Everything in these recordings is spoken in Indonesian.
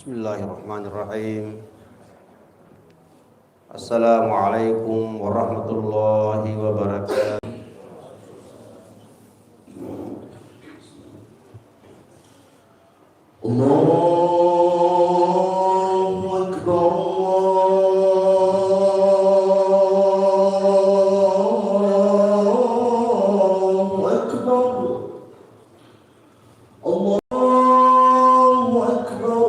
Bismillahirrahmanirrahim. Assalamualaikum warahmatullahi wabarakatuh. Allahu Akbar. Allahu Akbar. Allahu Akbar.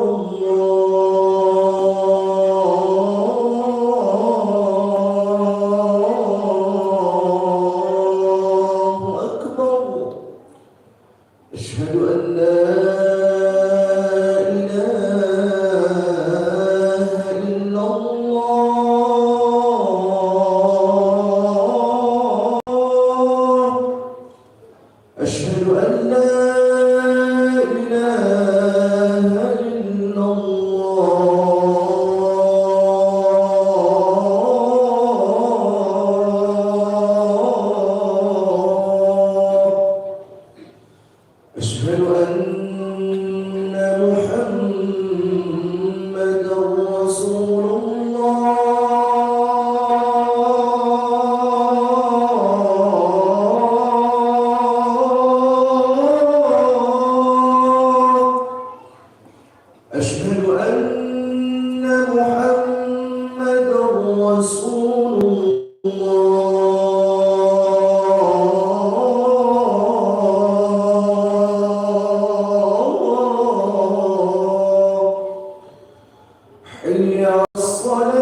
Allahu Akbar. Asyhadu an la أشهد أن لا إله إلا الله أشهد أن محمدا رسول أشهد أن محمدا رسول الله حي على الصلاة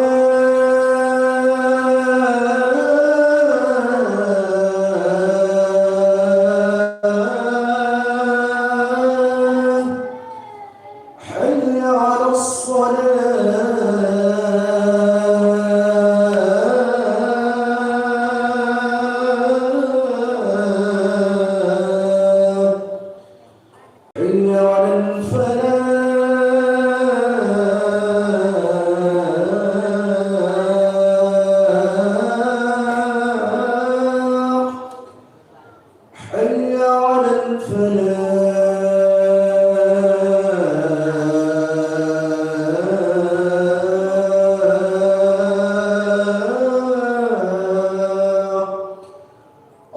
حي على الصلاة حي على الفلاح حي على الفلاح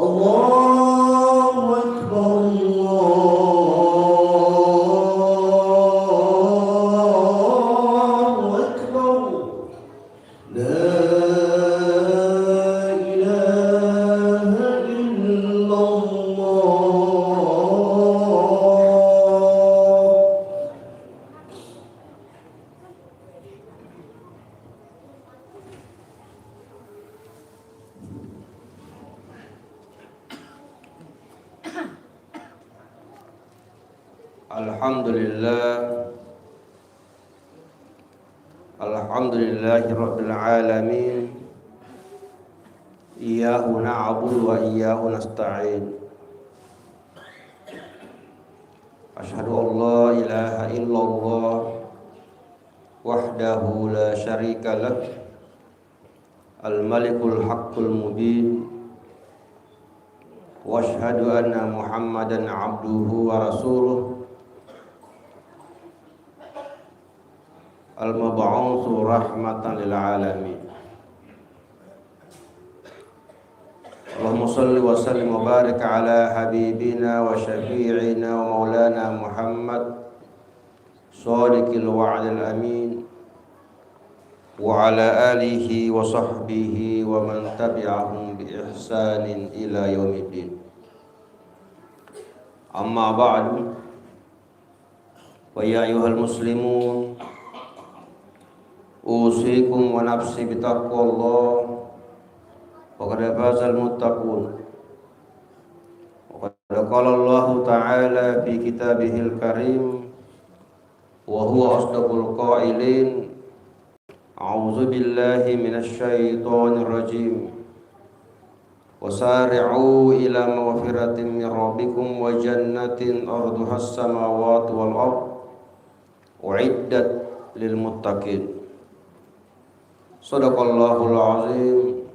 الله أكبر الله أكبر لا إله إلا الله. Alhamdulillahi Rabbil Alamin. Iyyahu na'budu wa iyyahu nasta'in. Asyhadu an la ilaha illallah wahdahu la syarika lah, al-malikul haqqul mubin. Wa asyhadu anna Muhammadan abduhu wa rasuluh, al-mab'utsu rahmatan lil alamin. Allahumma shalli wa sallim wa barik ala habibina wa syafi'ina wa maulana Muhammad shadiqil wa'dil amin wa ala alihi wa sahbihi wa man tabi'ahum bi ihsanin ila yaumiddin. Amma ba'du, wa ya ayyuhal muslimun, usikum wa nafsi bitaqwallah wa qad fazal muttaqun. Wa qad qala Allah ta'ala fi kitabihil karim wa huwa asdaqul qailin. A'udzu billahi minasy syaithanir rajim. Wasari'u ila maghfiratin min rabbikum wa jannatin arduhas samawati wal ard uiddat lil muttaqin. Sadaqallahul azim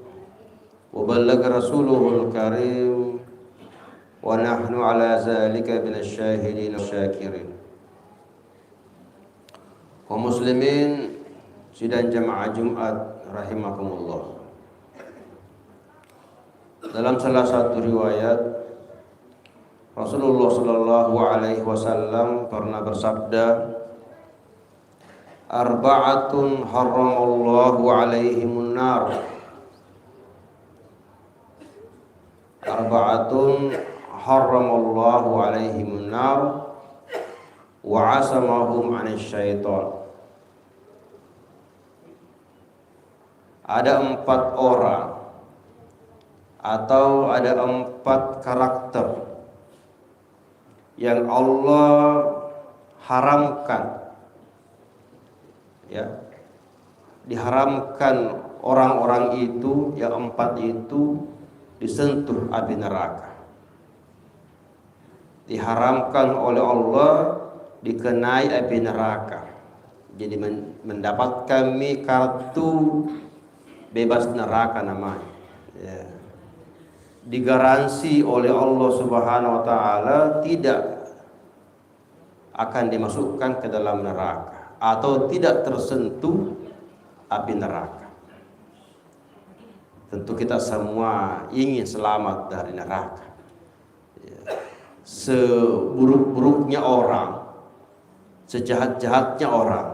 wa ballagha rasuluhul karim wa nahnu ala zalika minasyahidin wasyakirin. Kaum muslimin sidang jamaah Jumat rahimakumullah. Dalam salah satu riwayat Rasulullah sallallahu alaihi wasallam pernah bersabda, arba'atun haramallahu alaihimun nar. Arba'atun haramallahu alaihimun nar wa asamahum 'anil syaitan. Ada 4 orang atau ada 4 karakter yang Allah haramkan, ya, diharamkan orang-orang itu, yang 4 itu disentuh api neraka. Diharamkan oleh Allah dikenai api neraka. Jadi mendapatkan kartu bebas neraka namanya, ya. Digaransi oleh Allah Subhanahu wa taala tidak akan dimasukkan ke dalam neraka atau tidak tersentuh api neraka. Tentu kita semua ingin selamat dari neraka, ya. Seburuk-buruknya orang, sejahat-jahatnya orang,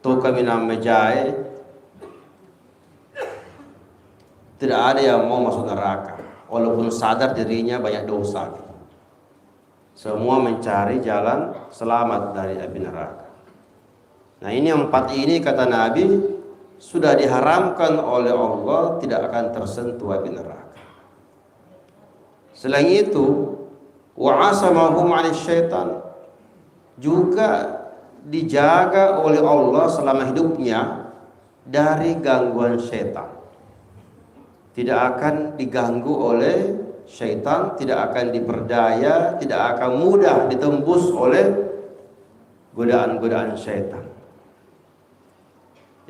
kami namanya tidak ada yang mau masuk neraka walaupun sadar dirinya banyak dosa. Semua mencari jalan selamat dari api neraka. Nah, ini 4 ini kata Nabi sudah diharamkan oleh Allah, tidak akan tersentuh api neraka. Selain itu, wa asamahum 'anil syaitan, juga dijaga oleh Allah selama hidupnya dari gangguan syaitan. Tidak akan diganggu oleh syaitan, tidak akan diperdaya, tidak akan mudah ditembus oleh godaan-godaan syaitan.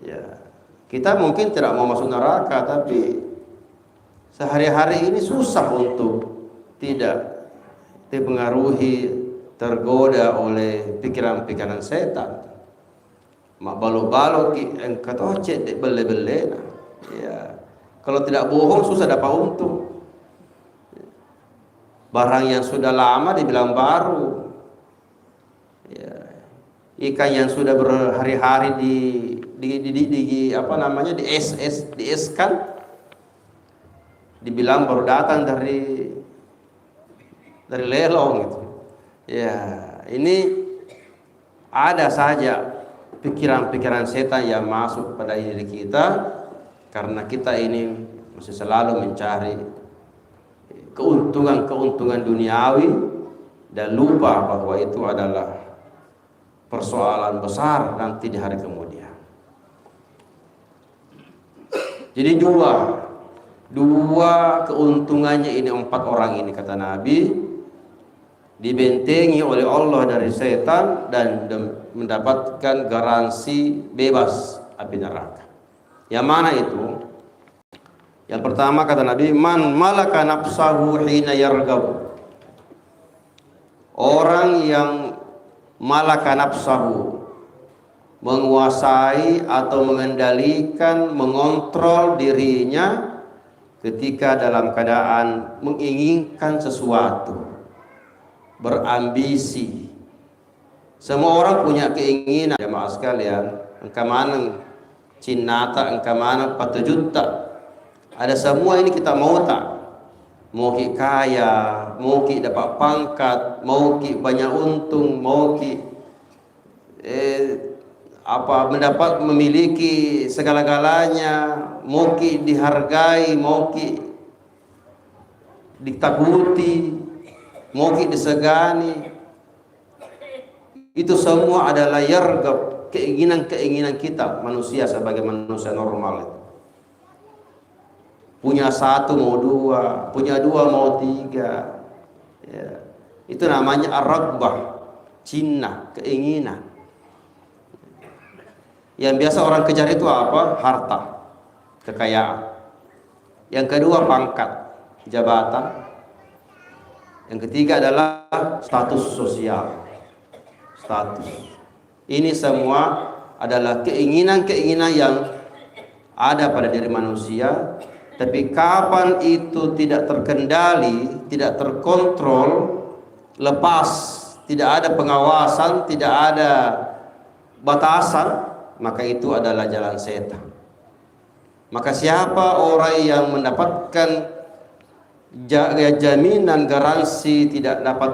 Ya, kita mungkin tidak mau masuk neraka, tapi sehari-hari ini susah untuk tidak dipengaruhi, tergoda oleh pikiran-pikiran setan. Mak balo-balo ki engkat ocet dek bele-bele. Ya. Kalau tidak bohong susah dapat untung. Barang yang sudah lama dibilang baru. Ya. Ikan yang sudah berhari-hari di apa namanya, dieskan, dibilang baru datang dari lelong gitu. Ya, ini ada saja pikiran-pikiran setan yang masuk pada diri kita karena kita ini masih selalu mencari keuntungan duniawi dan lupa bahwa itu adalah persoalan besar nanti di hari kemudian. Jadi dua keuntungannya ini 4 orang ini kata Nabi, dibentengi oleh Allah dari setan dan mendapatkan garansi bebas api neraka. Yang mana itu? Yang pertama kata Nabi, man malaka nafsahu hina yargab. Orang yang malaka nafsahu, menguasai atau mengendalikan, mengontrol dirinya ketika dalam keadaan menginginkan sesuatu, berambisi. Semua orang punya keinginan, jemaah sekalian. Engkau mana cinata, engkau mana 4 juta. Ada semua ini kita mau tak? Mau ki kaya, mau ki dapat pangkat, mau ki banyak untung, mau ki mendapat memiliki segala-galanya, mau ki dihargai, mau ki ditakuti, mau disegani. Itu semua adalah yargab, keinginan-keinginan kita manusia sebagai manusia normal itu. Punya 1 mau 2, punya 2 mau 3, ya. Itu namanya ar-ragbah, cinta, keinginan. Yang biasa orang kejar itu apa? Harta, kekayaan. Yang kedua pangkat, jabatan. Yang ketiga adalah status sosial. status. Ini semua adalah keinginan-keinginan yang ada pada diri manusia, tapi kapan itu tidak terkendali, tidak terkontrol, lepas, tidak ada pengawasan, tidak ada batasan, maka itu adalah jalan setan. Maka siapa orang yang mendapatkan jaminan garansi tidak dapat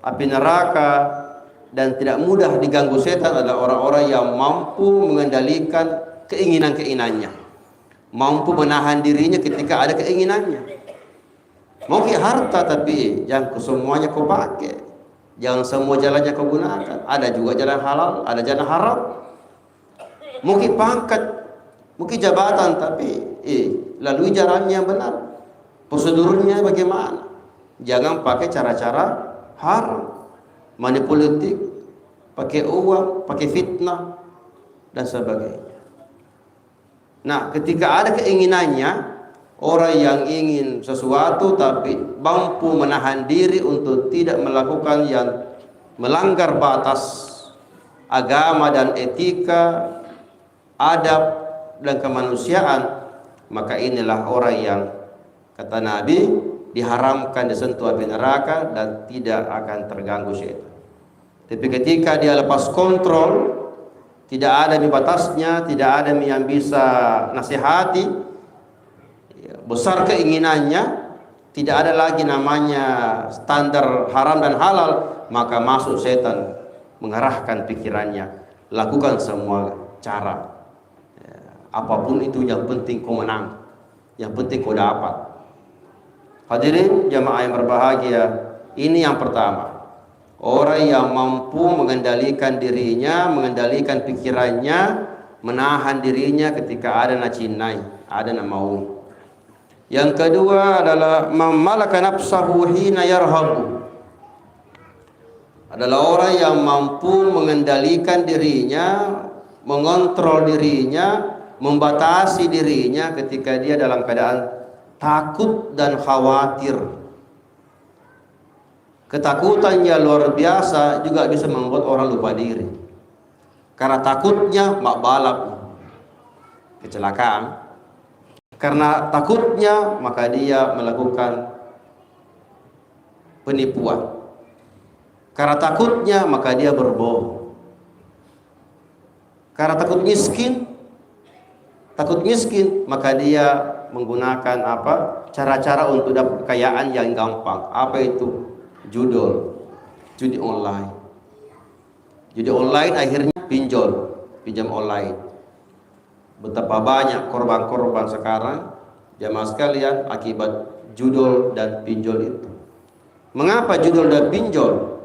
api neraka dan tidak mudah diganggu setan adalah orang-orang yang mampu mengendalikan keinginan-keinginannya, mampu menahan dirinya ketika ada keinginannya. Mungkin harta, tapi jangan semuanya kau pakai, jangan semua jalannya kau gunakan. Ada juga jalan halal, ada jalan haram. Mungkin pangkat, mungkin jabatan, tapi lalui jalannya yang benar. Prosedurnya bagaimana? Jangan pakai cara-cara haram, manipulatif, pakai uang, pakai fitnah dan sebagainya. Nah, ketika ada keinginannya, orang yang ingin sesuatu tapi mampu menahan diri untuk tidak melakukan yang melanggar batas agama dan etika, adab dan kemanusiaan, maka inilah orang yang, kata Nabi, diharamkan disentuh api neraka dan tidak akan terganggu syaitan. Tapi ketika dia lepas kontrol, tidak ada batasnya, tidak ada yang bisa nasihati, besar keinginannya, tidak ada lagi namanya standar haram dan halal, maka masuk setan mengarahkan pikirannya, lakukan semua cara, apapun itu, yang penting kau menang, yang penting kau dapat. Hadirin jamaah yang berbahagia, ini yang pertama, orang yang mampu mengendalikan dirinya, mengendalikan pikirannya, menahan dirinya ketika ada nacinai, ada nak mau. Yang kedua adalah mamalaka nafsahu hina yarhabu, adalah orang yang mampu mengendalikan dirinya, mengontrol dirinya, membatasi dirinya ketika dia dalam keadaan takut dan khawatir. Ketakutan yang luar biasa juga bisa membuat orang lupa diri. Karena takutnya mak balap, kecelakaan. Karena takutnya maka dia melakukan penipuan. Karena takutnya maka dia berbohong. Karena takut miskin maka dia menggunakan cara-cara untuk dapat kekayaan yang gampang. Apa itu? Judi online. Judi online akhirnya pinjam online. Betapa banyak korban-korban sekarang jamaah sekalian akibat judul dan pinjol itu. Mengapa judul dan pinjol?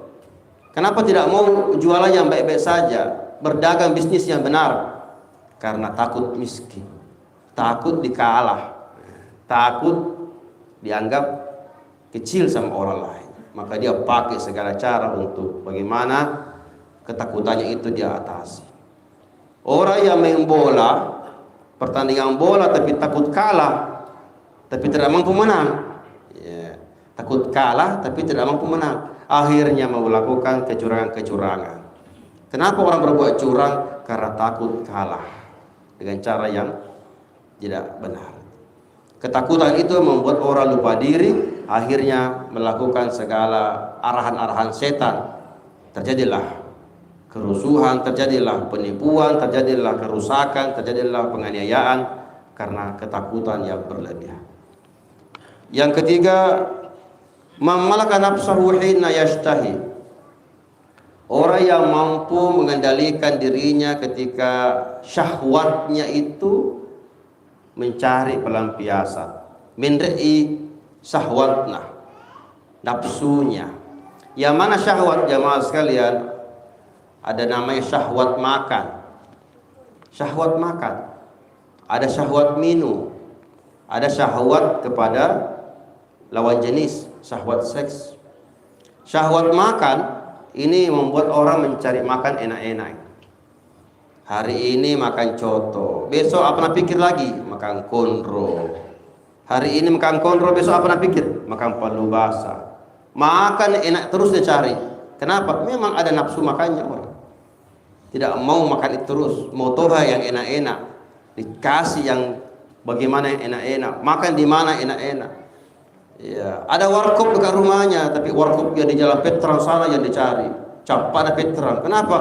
Kenapa tidak mau jualan yang baik-baik saja, berdagang bisnis yang benar? Karena takut miskin, takut dikalah, takut dianggap kecil sama orang lain. Maka dia pakai segala cara untuk bagaimana ketakutannya itu dia atasi. Orang yang main bola, pertandingan bola tapi takut kalah, tapi tidak mampu menang. Takut kalah tapi tidak mampu menang. Akhirnya melakukan kecurangan-kecurangan. Kenapa orang berbuat curang? Karena takut kalah dengan cara yang tidak benar. Ketakutan itu membuat orang lupa diri, akhirnya melakukan segala arahan-arahan setan. Terjadilah kerusuhan, terjadilah penipuan, terjadilah kerusakan, terjadilah penganiayaan karena ketakutan yang berlebihan. Yang ketiga, mamalaka nafsahu hina yashtahi, orang yang mampu mengendalikan dirinya ketika syahwatnya itu mencari pelampiasan, minrei syahwatna, nafsunya. Yang mana syahwat jamaah sekalian? Ada namanya syahwat makan, syahwat makan, ada syahwat minum, ada syahwat kepada lawan jenis, syahwat seks. Syahwat makan ini membuat orang mencari makan enak-enak. Hari ini makan coto, besok apa nak pikir lagi? Makan konro. Hari ini makan konro, besok apa nak pikir? Makan palu basah. Makan enak terus dia cari. Kenapa? Memang ada nafsu makannya orang. Tidak mau makan itu terus, mau toha yang enak-enak, dikasih yang bagaimana yang enak-enak, makan di mana enak-enak. Ya, ada warkop dekat rumahnya, tapi warkop yang di Jalan Veteran sana yang dicari. Pada Veteran. Kenapa?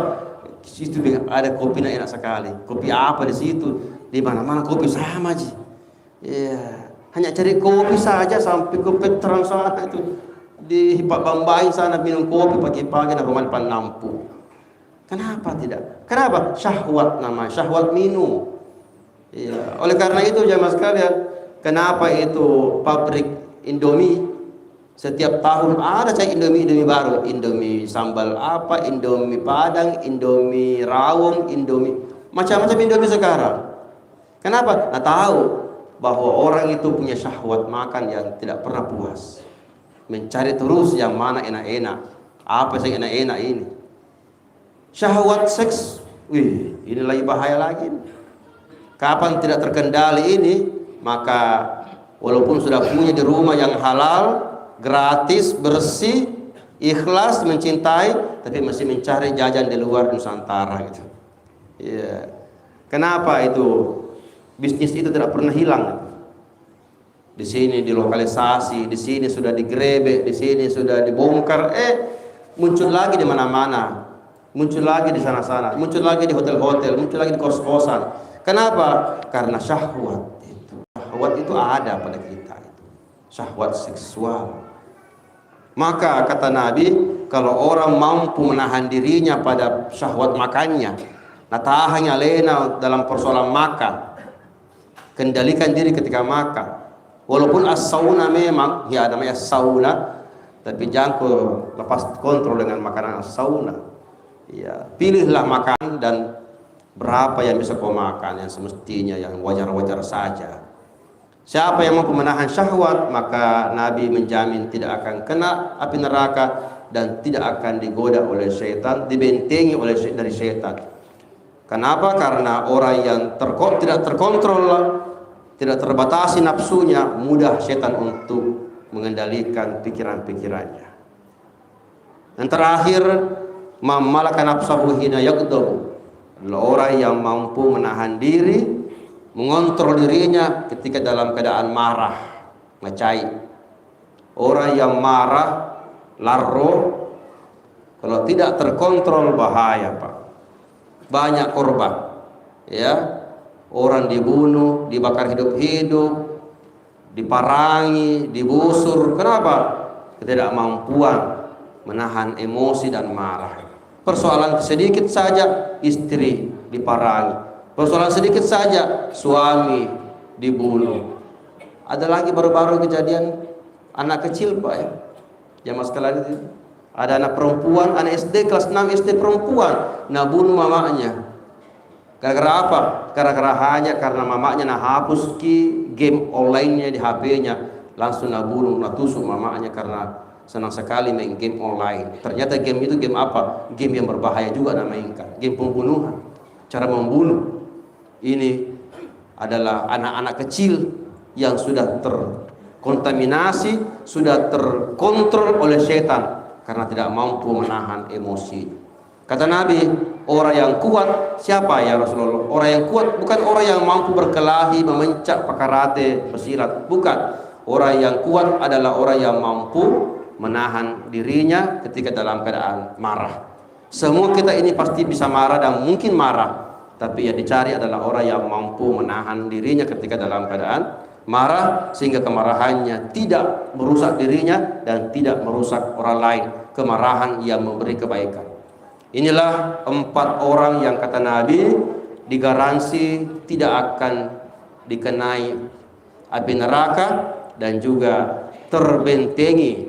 Di situ ada kopinya enak sekali. Kopi apa di situ? Di mana-mana kopi sama aja. Ya, hanya cari kopi saja sampai ke Veteran sana itu. Di Pak Bambai sana minum kopi pagi-pagi dan rumah depan lampu. Kenapa tidak? Kenapa? Syahwat namanya, syahwat minum. Ya, oleh karena itu jamaah sekalian, kenapa itu pabrik Indomie setiap tahun ada cari Indomie baru, Indomie sambal apa, Indomie Padang, Indomie rawon, Indomie macam-macam Indomie sekarang. Kenapa? Nah, tahu bahwa orang itu punya syahwat makan yang tidak pernah puas, mencari terus yang mana enak-enak, apa yang enak-enak ini. Syahwat seks, ini lagi bahaya lagi. Kapan tidak terkendali ini, maka walaupun sudah punya di rumah yang halal, gratis, bersih, ikhlas, mencintai, tapi masih mencari jajan di luar Nusantara gitu. Ya. Kenapa itu? Bisnis itu tidak pernah hilang. Di sini dilokalisasi, di sini sudah digrebek, di sini sudah dibongkar, muncul lagi di mana-mana. Muncul lagi di sana-sana, muncul lagi di hotel-hotel, muncul lagi di kos-kosan. Kenapa? Karena syahwat itu. Syahwat itu ada pada kita itu. Syahwat seksual. Maka kata Nabi, kalau orang mampu menahan dirinya pada syahwat makannya, nah tahannya lena dalam persoalan makan, kendalikan diri ketika makan. Walaupun as-sauna memang, ya namanya sauna, tapi jangan lepas kontrol dengan makanan as-sauna. Ya, pilihlah makan dan berapa yang bisa kau makan yang semestinya, yang wajar-wajar saja. Siapa yang mampu menahan syahwat, maka Nabi menjamin tidak akan kena api neraka dan tidak akan digoda oleh syaitan, dibentengi oleh dari syaitan. Kenapa? Karena orang yang tidak terkontrol, tidak terbatasi nafsunya, mudah syaitan untuk mengendalikan pikiran-pikirannya. Dan terakhir, malaka nafsahu hina yaqdabu, adalah orang yang mampu menahan diri, mengontrol dirinya ketika dalam keadaan marah, ngecai. Orang yang marah, larro, kalau tidak terkontrol bahaya, Pak. Banyak korban, ya, orang dibunuh, dibakar hidup-hidup, diparangi, digusur. Kenapa? Ketidakmampuan menahan emosi dan marah. Persoalan sedikit saja istri diparangi, persoalan sedikit saja suami dibunuh. Ada lagi baru-baru kejadian anak kecil, Pak, ya, jamaah sekalian itu. Ada anak perempuan, anak SD kelas 6 SD perempuan, nah bunuh mamanya. Gara-gara apa? Gara-gara hanya karena mamanya nah hapus game online-nya di HP-nya, langsung nah bunuh, nah tusuk mamanya karena senang sekali main game online. Ternyata game itu game apa? Game yang berbahaya juga namanya, game pembunuhan, cara membunuh. Ini adalah anak-anak kecil yang sudah terkontaminasi, sudah terkontrol oleh setan karena tidak mampu menahan emosi. Kata Nabi, orang yang kuat siapa ya Rasulullah? Orang yang kuat bukan orang yang mampu berkelahi, memencak, pakarate, pesilat, bukan. Orang yang kuat adalah orang yang mampu menahan dirinya ketika dalam keadaan marah. Semua kita ini pasti bisa marah dan mungkin marah, tapi yang dicari adalah orang yang mampu menahan dirinya ketika dalam keadaan marah, sehingga kemarahannya tidak merusak dirinya dan tidak merusak orang lain. Kemarahan yang memberi kebaikan. Inilah 4 orang yang kata Nabi digaransi tidak akan dikenai api neraka dan juga terbentengi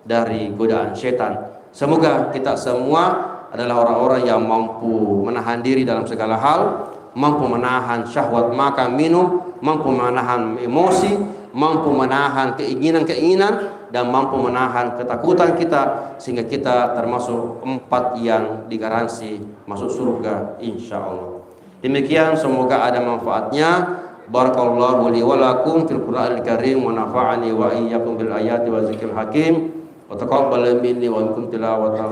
dari godaan setan. Semoga kita semua adalah orang-orang yang mampu menahan diri dalam segala hal, mampu menahan syahwat makan minum, mampu menahan emosi, mampu menahan keinginan-keinginan, dan mampu menahan ketakutan kita, sehingga kita termasuk 4 yang digaransi masuk surga insyaallah. Demikian, semoga ada manfaatnya. Barakallahu li wa lakum fil Qur'anil Karim wa nafa'ani wa iyyakum bil ayati wa zikril hakim. وتقبل مني ومنكم تلاوته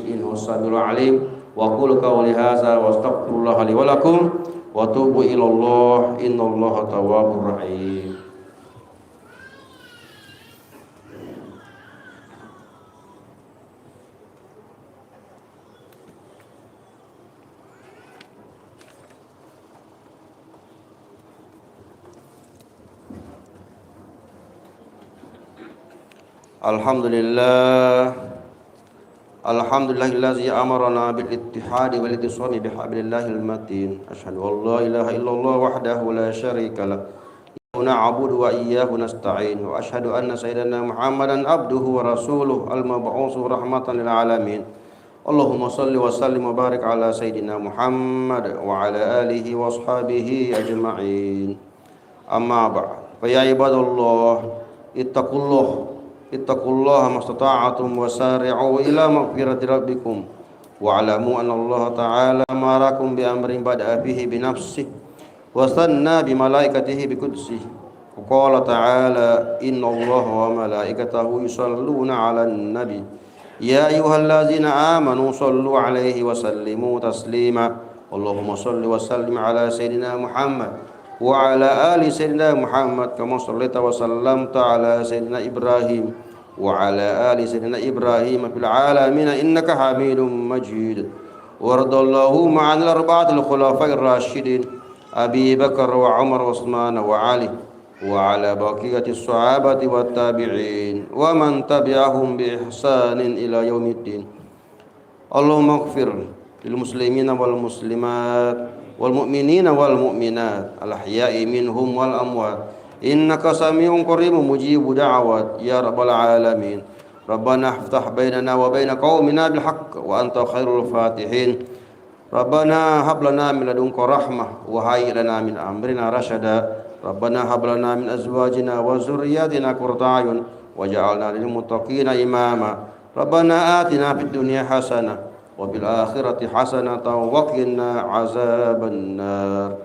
إنه السميع العليم وأقول قولي هذا وأستغفر الله لي ولكم وأتوب إلى الله إن الله تواب رحيم. Alhamdulillahilladzi amarna bil ittihadi wal ittisami bihablillahil matin. Asyhadu an la ilaha illallah wahdahu la syarika lah. Na'budu wa iyyahu nasta'in. Wa asyhadu anna sayyidana Muhammadan abduhu wa rasuluhu al-mab'utsu rahmatan lil alamin. Allahumma shalli wa sallim wa barik ala sayyidina Muhammad wa ala alihi wa ashabihi ajma'in. Amma ba'd. Fa ya ibadallah ittaqullaha mastata'atum wa sari'u ila maghfirati rabbikum wa alamu anna Allah ta'ala amarakum bi amrin bada'a fihi bi nafsihi wa sanna bi malaikatihi bi qudsihi wa qala ta'ala inna Allah wa malaikatahu yusalluna 'alan nabi ya ayyuhallazina amanu sallu 'alaihi wa sallimu taslima. Allahumma salli wa sallim ala sayyidina Muhammad wa ala ali sayyidina Muhammad kama shallaita wa sallamta ala sayyidina Ibrahim wa ala ali sayyidina Ibrahim fil alamin innaka Hamidum Majid. Waradallahu ma'al arba'atil khulafa'ir rasyidin Abi Bakar wa Umar wa Utsman wa Ali wa ala baqiyatis sahabati wat tabi'in wa man tabi'ahum bi ihsanin ila yaumiddin. Allahumma ighfir lil muslimina wal muslimat wal mu'minina wal mu'minat al ahya'i minhum wal amwat innaka sami'un qaribun mujibud da'awat ya rabbal alamin. Rabbana iftah bainana wa bain qaumina bil haqq wa anta khairul fatihin. Rabbana hab lana min ladunka rahmah wa hayyi lana min amrina rasyada. Rabbana hab lana min azwajina wa dzurriyyatina qurrata a'yun waj'alna lil muttaqina imama. Rabbana atina fid dunya hasanah wa bil akhirati hasanatan wa qina azaban nar.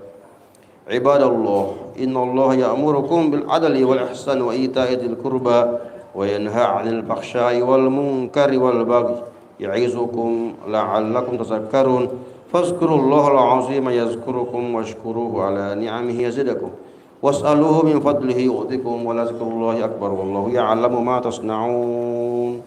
Ibadallah, innallaha ya'murukum bil adli wal ihsan wa ita'i dzil qurba wa yanha 'anil fakhsya'i wal munkari wal baghi ya'izukum la'allakum tadhakkarun. Fazkurullahal 'azima yazkurukum washkuruhu 'ala ni'amihi yazidakum was'aluhu min fadlihi yu'tikum wa la zikrullahi akbar wallahu ya'lamu ma tasna'un.